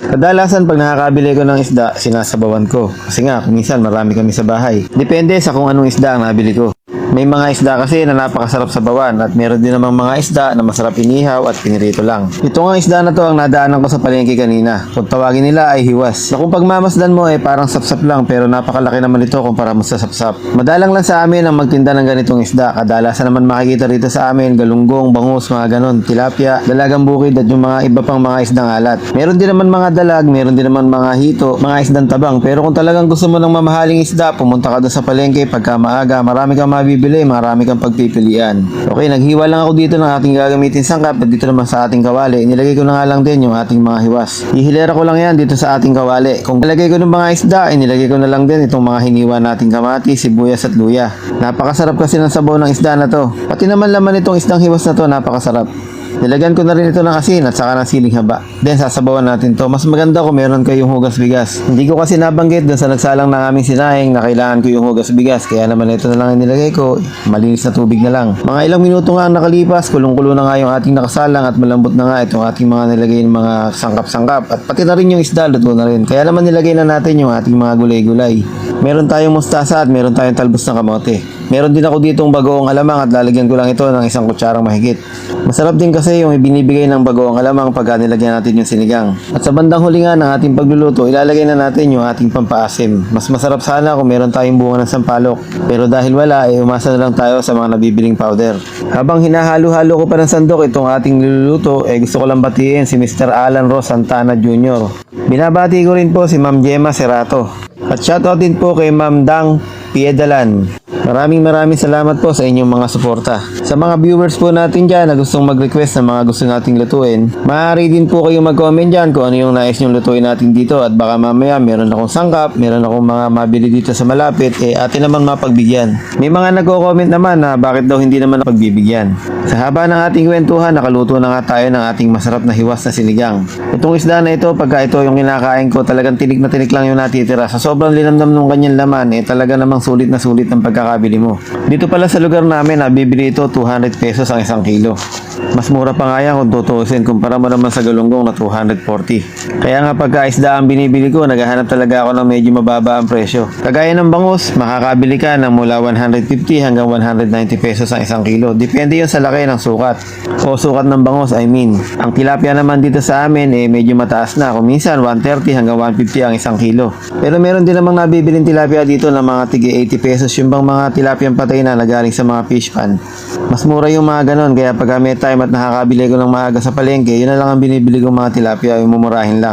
Kadalasan pag nakakabili ko ng isda, sinasabawan ko. Kasi nga, minsan marami kami sa bahay. Depende sa kung anong isda ang nabili ko. May mga isda kasi na napakasarap sabawan at meron din namang mga isda na masarap inihaw at pinirito lang. Ito nga isda na to ang nadaanan ko sa palengke kanina. Kung tawagin nila ay hiwas. Na kung pagmamasdan mo ay parang sapsap lang pero napakalaki naman ito kumpara mo sa sapsap. Madalang lang sa amin ang magtinda ng ganitong isda. Kadalasan naman makikita rito sa amin galunggong, bangus, mga ganon, tilapia, dalagang bukid at yung mga iba pang mga isdang alat. Meron din naman mga dalag, meron din naman mga hito, mga isdang tabang. Pero kung talagang gusto mo ng mamahaling isda, pumunta ka doon sa palengke pagka maaga, marami kang mabibili, marami kang pagpipilian. Okay, naghiwa lang ako dito ng ating gagamitin sangkap at dito naman sa ating kawali. Nilagay ko na nga lang din yung ating mga hiwas. Ihilera ko lang yan dito sa ating kawali. Kung nilagay ko ng mga isda, nilagay ko na lang din itong mga hiniwa nating kamati, sibuyas at luya. Napakasarap kasi ng sabaw ng isda na to. Pati naman laman itong isdang hiwas na to, napakasarap. Nilagyan ko na rin ito ng asin at saka ng siling haba. Then sasabawan natin to. Mas maganda kung meron kayong hugas bigas. Hindi ko kasi nabanggit dun sa nagsalang ng aming sinahing na kailangan ko yung hugas bigas. Kaya naman ito na lang ang nilagay ko. Malinis na tubig na lang. Mga ilang minuto nga ang nakalipas, kulong-kulo na nga yung ating nakasalang at malambot na nga itong ating mga nilagay ng mga sangkap-sangkap. At pati na rin yung isda, luto na rin. Kaya naman nilagay na natin yung ating mga gulay-gulay. Meron tayong mustasa at meron tayong talbos ng kamote. Meron din ako ditong bagoong alamang at lalagyan ko lang ito ng isang kutsarang mahigit. Masarap din kasi yung ibinibigay ng bagoong alamang pagka nilagyan natin yung sinigang. At sa bandang huli nga ng ating pagluluto, ilalagay na natin yung ating pampaasim. Mas masarap sana kung meron tayong bunga ng sampalok. Pero dahil wala, umasa na lang tayo sa mga nabibiling powder. Habang hinahalo-halo ko pa ng sandok itong ating niluluto, gusto ko lang batiin si Mr. Alan Ross Santana Jr. Binabati ko rin po si Ma'am Gemma Cerato. At shoutout din po kay Ma'am Dang Piedalan. Maraming salamat po sa inyong mga suporta. Sa mga viewers po natin dyan na gustong mag-request ng mga gusto nating lutuin, maaari din po kayong mag-comment dyan kung ano yung nais nyong lutuin natin dito at baka mamaya meron akong sangkap, meron akong mga mabili dito sa malapit, atin naman mapagbigyan. May mga nagko-comment naman na bakit daw hindi naman pagbibigyan. Sa haba ng ating kwentuhan, nakaluto na nga tayo ng ating masarap na hiwas na sinigang. Itong isda na ito, pagka ito yung kinakain ko, talagang tinik na tinik lang yung natitira. Sa sobrang linamnam ng kanyang laman, talaga namang sulit na sulit ng pagkakabili mo. Dito pala sa lugar namin, nabibili ito 200 pesos ang isang kilo. Mas mura pa nga yan kung tutuusin kumpara mo naman sa galunggong na 240. Kaya nga pagka isda ang binibili ko, naghahanap talaga ako ng medyo mababa ang presyo. Kagaya ng bangus, makakabili ka ng mula 150 hanggang 190 pesos ang isang kilo. Depende yun sa laki ng sukat. O sukat ng bangus, I mean. Ang tilapia naman dito sa amin, medyo mataas na. Kung minsan, 130 hanggang 150 ang isang kilo. Pero meron din namang nabibiling tilapia dito ng mga tig 80 pesos. Yung bang mga tilapiang patay na nagaling sa mga fish pan. Mas mura yung mga ganon. Kaya pag may time at nakakabili ko ng maaga sa palengke, yun na lang ang binibili kong mga tilapia, yung mumurahin lang.